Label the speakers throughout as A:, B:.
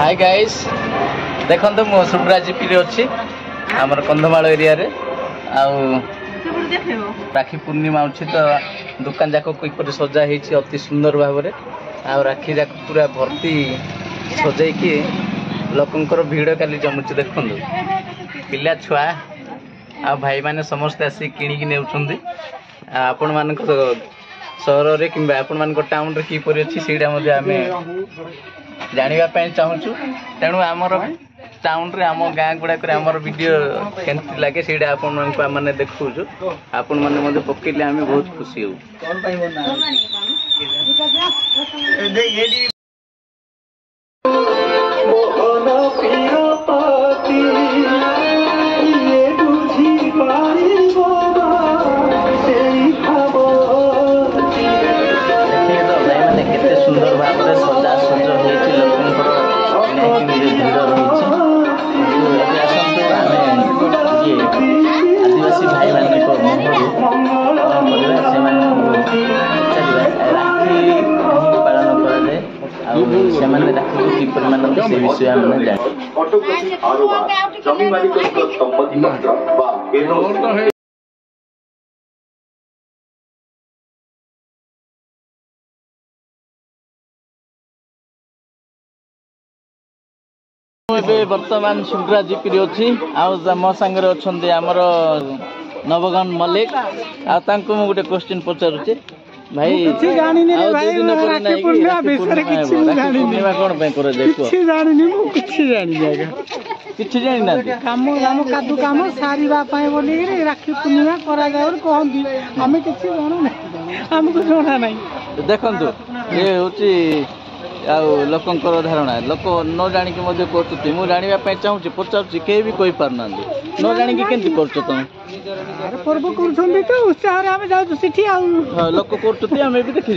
A: Hi guys देखो मु सुब्राजीपी अच्छी आमर कंधमाल एरिया रे राखी पूर्णिमा अच्छी तो दुकान जाक किपर सजा होती अति सुंदर भाव में राखी जाक पूरा भर्ती सजाई लोकंर भिड़ काली जमुची देखु पिला छुआ आ भाई माने समस्ते आसी किणिकी नेउछंदी आपण मान सहर रे कि आपण मान टाउन रे किपर अच्छी सेटा आमे जानिबा चाहूँ तेणु आमर टाउन रे आम गाँ गुड़ाक आमर वीडियो केमती लगे सेटा आपण मैंने देखु आपण मैंने पकेले आम बहुत खुशी हो सुंदर भाव में सजा सज आदिवासी भाई मान राखी पालन कर राखी किपर मान से विषय जान बर्तमान सुब्राजीपी अच्छी मो सांगे अच्छा आमर नवगन मल्लिक गोटे क्वेश्चन पचारुचे भाई किसी जानी ना
B: काम काम कादू काम सारिबा पाए बोली राखी पूर्णिमा करा जाऊ कहंती आमे किछि जानु ना हमको जोना नहीं
A: देखंतु ये होची लोकंकर धारणा लोक न जाणिकी कर मुझे जानवाई चाहूँगी पचार कहीं भी कही पारना न जाणिकी केमती कर
B: पर्व कर उत्साह
A: लोक कर देखी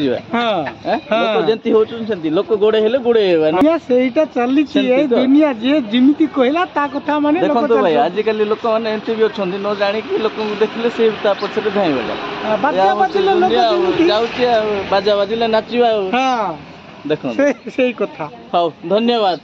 A: जमी होती लोक गोड़े हेले गोड़े
B: सेटा चली दुनिया जी जिमिति कहला ता कथा माने
A: देखो भाई आजिकल लोक मैंने एमती भी अच्छा न जाणिकी लोक देखिले से पछरे धाइबा बाजा बाजिले नाचिबा
B: देखो से कथा
A: हाँ धन्यवाद।